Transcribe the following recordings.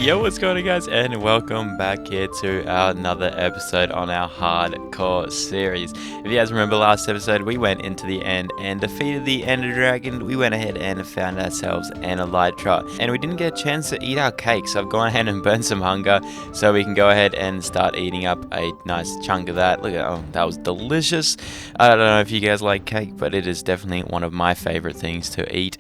Yo, what's going on, guys, and welcome back here to another episode on our hardcore series. If you guys remember last episode, we went into the end and defeated the Ender Dragon. We went ahead and found ourselves an elytra, and we didn't get a chance to eat our cake, so I've gone ahead and burned some hunger so we can go ahead and start eating up a nice chunk of that. Look at that was delicious. I don't know if you guys like cake, but it is definitely one of my favorite things to eat.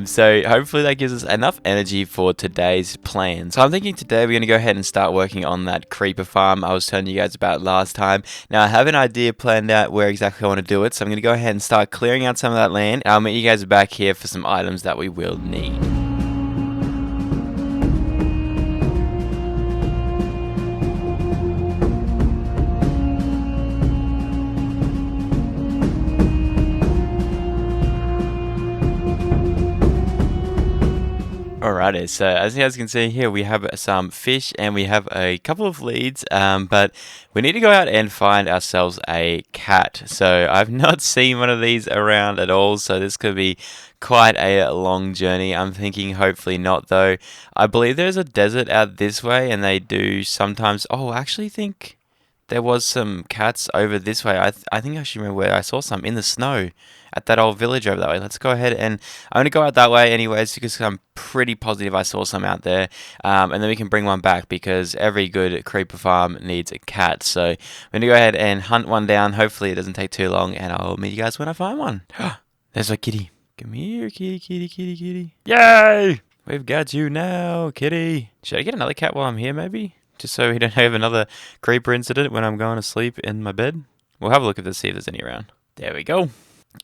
So hopefully that gives us enough energy for today's plan. So I'm thinking today we're going to go ahead and start working on that creeper farm I was telling you guys about last time. Now I have an idea planned out where exactly I want to do it, so I'm going to go ahead and start clearing out some of that land. I'll meet you guys back here for some items that we will need. Alrighty, so as you guys can see here, we have some fish and we have a couple of leads, but we need to go out and find ourselves a cat. So I've not seen one of these around at all, so this could be quite a long journey. I'm thinking hopefully not, though. I believe there's a desert out this way, and they do sometimes... Oh, I actually think there was some cats over this way. I think I should remember where I saw some in the snow at that old village over that way. Let's go ahead and I'm going to go out that way anyways because I'm pretty positive I saw some out there, and then we can bring one back because every good creeper farm needs a cat. So I'm going to go ahead and hunt one down. Hopefully it doesn't take too long, and I'll meet you guys when I find one. There's a kitty. Come here, kitty, kitty, kitty, kitty. Yay! We've got you now, kitty. Should I get another cat while I'm here, maybe? Just so we don't have another creeper incident when I'm going to sleep in my bed. We'll have a look at this, see if there's any around. There we go.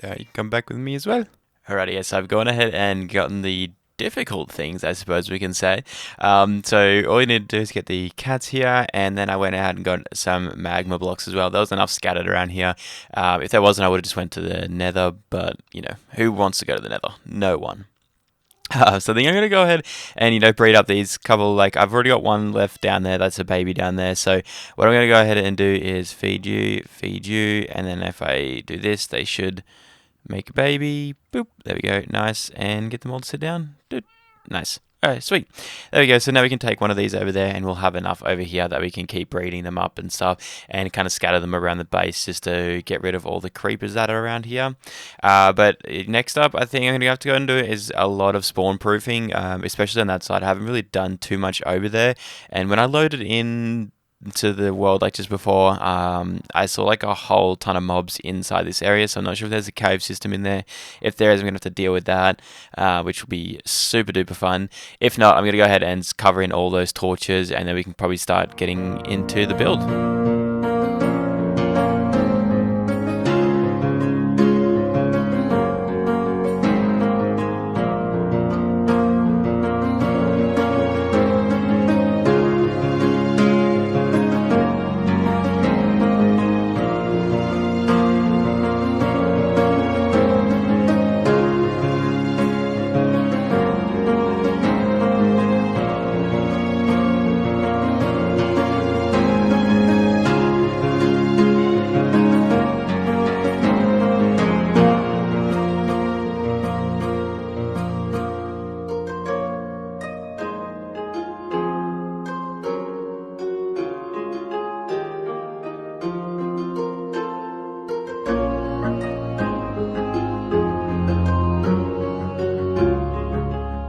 You can come back with me as well. Alrighty, yes, I've gone ahead and gotten the difficult things, I suppose we can say. So all you need to do is get the cats here, and then I went ahead and got some magma blocks as well. There was enough scattered around here. If there wasn't, I would have just went to the nether, but, you know, who wants to go to the nether? No one. So then I'm going to go ahead and, breed up these couple, I've already got one left down there. That's a baby down there. So what I'm going to go ahead and do is feed you, and then if I do this, they should make a baby. Boop. There we go. Nice. And get them all to sit down. Dude. Nice. Alright, sweet. There we go. So now we can take one of these over there, and we'll have enough over here that we can keep breeding them up and stuff, and kind of scatter them around the base just to get rid of all the creepers that are around here. But next up, I think I'm going to have to go and do is a lot of spawn proofing, especially on that side. I haven't really done too much over there, and when I loaded in to the world just before, I saw a whole ton of mobs inside this area, so I'm not sure if there's a cave system in there. If there is, I'm gonna have to deal with that, which will be super duper fun. If not, I'm gonna go ahead and cover in all those torches, and then we can probably start getting into the build.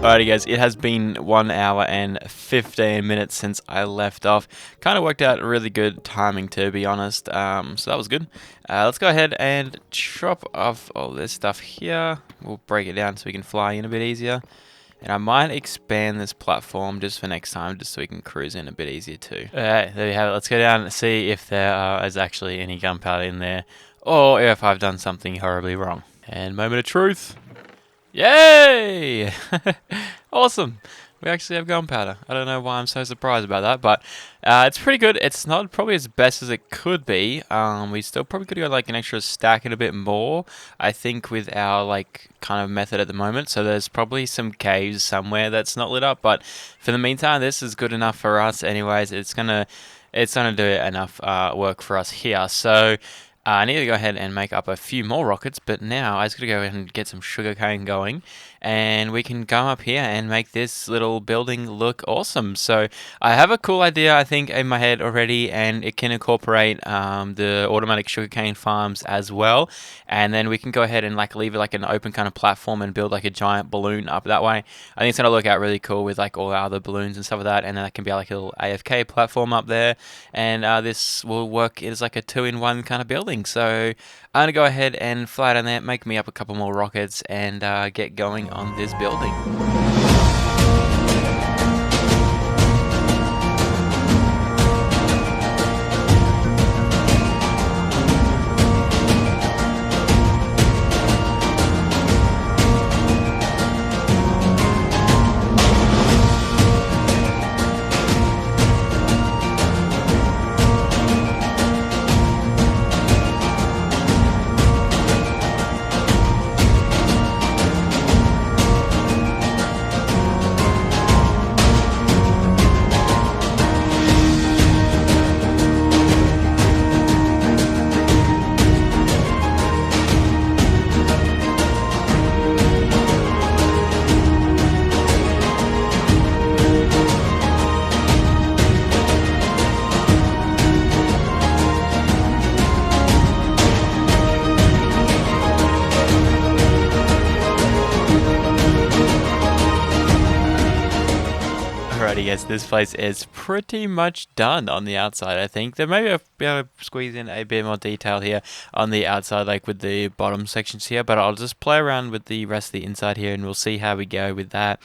Alrighty guys, it has been 1 hour and 15 minutes since I left off. Kind of worked out really good timing, to be honest, so that was good. Let's go ahead and chop off all this stuff here. We'll break it down so we can fly in a bit easier. And I might expand this platform just for next time, just so we can cruise in a bit easier too. Alright, there we have it. Let's go down and see if there is actually any gunpowder in there, or if I've done something horribly wrong. And moment of truth. Yay! Awesome! We actually have gunpowder. I don't know why I'm so surprised about that, but it's pretty good. It's not probably as best as it could be. We still probably could go an extra stack and a bit more, I think, with our kind of method at the moment. So there's probably some caves somewhere that's not lit up, but for the meantime, this is good enough for us anyways. It's gonna do enough work for us here. So I need to go ahead and make up a few more rockets, but now I just gotta go ahead and get some sugarcane going, and we can come up here and make this little building look awesome. So I have a cool idea, I think, in my head already, and it can incorporate the automatic sugarcane farms as well. And then we can go ahead and like leave it like an open kind of platform and build like a giant balloon up that way. I think it's gonna look out really cool with like all our other balloons and stuff like that, and then that can be like a little AFK platform up there, and this will work as like a two-in-one kind of building. So I'm gonna go ahead and fly down there, make me up a couple more rockets, and get going on this building. Alrighty, yes, this place is pretty much done on the outside, I think. There may be able to squeeze in a bit more detail here on the outside, like with the bottom sections here, but I'll just play around with the rest of the inside here and we'll see how we go with that.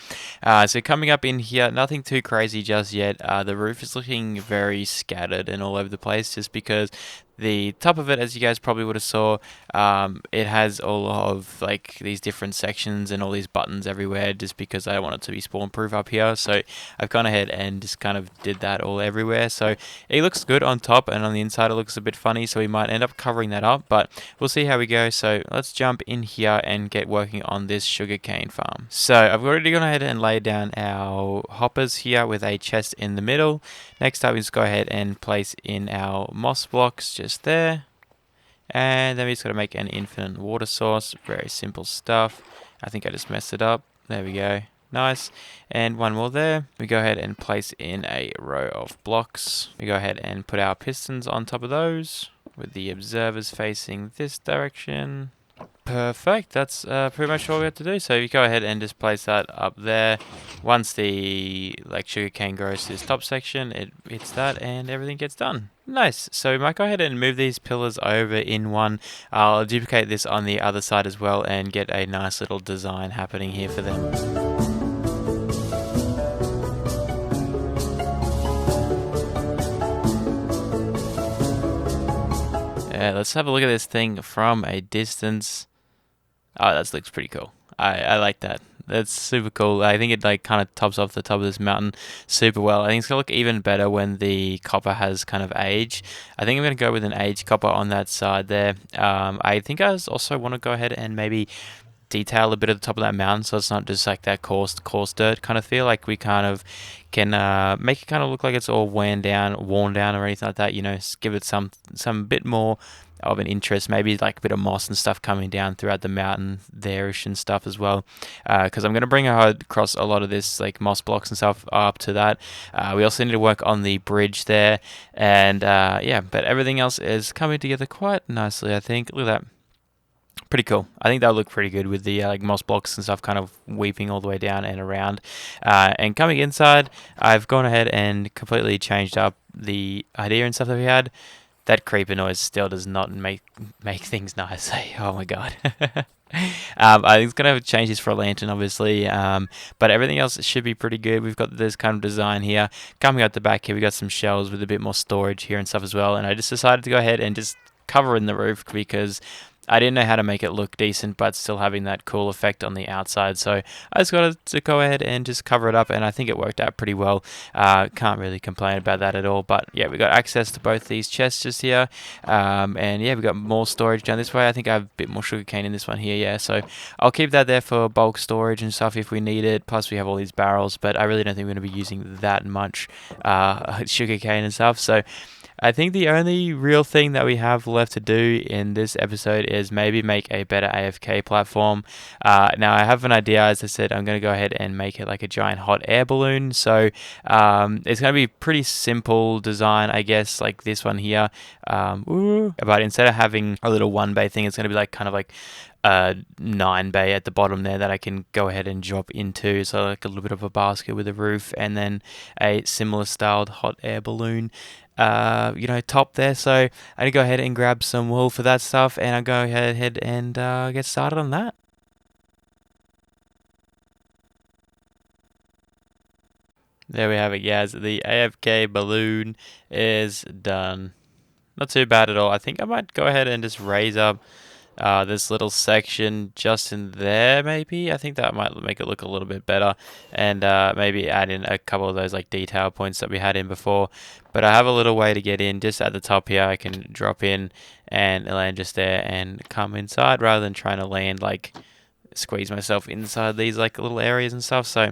So coming up in here, nothing too crazy just yet. The roof is looking very scattered and all over the place just because the top of it, as you guys probably would have saw, it has all of like these different sections and all these buttons everywhere just because I want it to be spawn proof up here. So I've gone ahead and just kind of did that all everywhere. So it looks good on top, and on the inside it looks a bit funny, so we might end up covering that up, but we'll see how we go. So let's jump in here and get working on this sugarcane farm. So I've already gone ahead and laid down our hoppers here with a chest in the middle. Next up, we just go ahead and place in our moss blocks just there, and then we just got to make an infinite water source. Very simple stuff. I think I just messed it up. There we go. Nice. And one more there. We go ahead and place in a row of blocks. We go ahead and put our pistons on top of those with the observers facing this direction. Perfect. That's pretty much all we have to do. So you go ahead and just place that up there. Once the sugarcane grows to this top section, it hits that and everything gets done. Nice. So we might go ahead and move these pillars over in one. I'll duplicate this on the other side as well and get a nice little design happening here for them. Let's have a look at this thing from a distance. Oh, that looks pretty cool. I like that. That's super cool. I think it kind of tops off the top of this mountain super well. I think it's gonna look even better when the copper has kind of age. I think I'm gonna go with an aged copper on that side there. I think I also want to go ahead and maybe detail a bit at the top of that mountain, so it's not just like that coarse dirt kind of feel. Like we kind of can make it kind of look like it's all worn down or anything like that. You know, give it some bit more of an interest, maybe like a bit of moss and stuff coming down throughout the mountain there-ish and stuff as well, because I'm going to bring across a lot of this like moss blocks and stuff up to that. We also need to work on the bridge there, and yeah, but everything else is coming together quite nicely, I think. Look at that. Pretty cool. I think that'll look pretty good with the moss blocks and stuff kind of weeping all the way down and around. And coming inside, I've gone ahead and completely changed up the idea and stuff that we had. That creeper noise still does not make things nice. Oh my god. I think it's going to change this for a lantern, obviously, but everything else should be pretty good. We've got this kind of design here. Coming out the back here, we got some shelves with a bit more storage here and stuff as well, and I just decided to go ahead and just cover in the roof because I didn't know how to make it look decent but still having that cool effect on the outside, so I just got to go ahead and just cover it up, and I think it worked out pretty well. Can't really complain about that at all, but yeah, we got access to both these chests just here, and yeah, we got more storage down this way. I think I have a bit more sugarcane in this one here, yeah, so I'll keep that there for bulk storage and stuff if we need it. Plus we have all these barrels, but I really don't think we're going to be using that much sugarcane and stuff, so I think the only real thing that we have left to do in this episode is maybe make a better AFK platform. Now I have an idea. As I said, I'm going to go ahead and make it like a giant hot air balloon. So it's going to be pretty simple design, I guess, like this one here. But instead of having a little 1 bay thing, it's going to be like kind of like 9 bay at the bottom there that I can go ahead and drop into, so like a little bit of a basket with a roof, and then a similar styled hot air balloon top there. So I'm gonna go ahead and grab some wool for that stuff, and I'll go ahead and get started on that. There we have it, guys. The AFK balloon is done. Not too bad at all. I think I might go ahead and just raise up this little section just in there, maybe. I think that might make it look a little bit better, and maybe add in a couple of those like detail points that we had in before. But I have a little way to get in just at the top here. I can drop in and land just there and come inside, rather than trying to land like squeeze myself inside these like little areas and stuff. So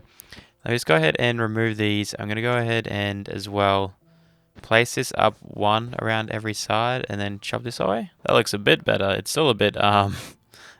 let's just go ahead and remove these. I'm gonna go ahead and as well place this up one around every side, and then chop this away. That looks a bit better. It's still a bit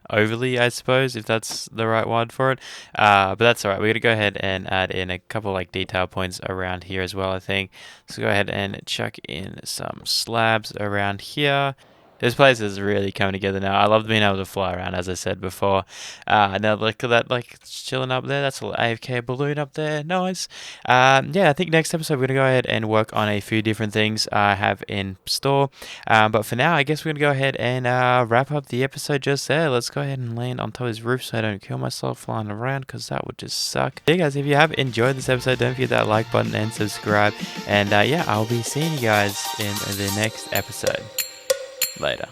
overly, I suppose, if that's the right word for it. But that's alright. We're gonna go ahead and add in a couple like detail points around here as well, I think. So go ahead and chuck in some slabs around here. This place is really coming together now. I love being able to fly around, as I said before. Now look at that, like chilling up there. That's a little AFK balloon up there. Nice. Yeah, I think next episode we're gonna go ahead and work on a few different things I have in store. But for now, I guess we're gonna go ahead and wrap up the episode just there. Let's go ahead and land on top of this roof so I don't kill myself flying around, because that would just suck. Hey guys, if you have enjoyed this episode, don't forget that like button and subscribe. And yeah, I'll be seeing you guys in the next episode. Later.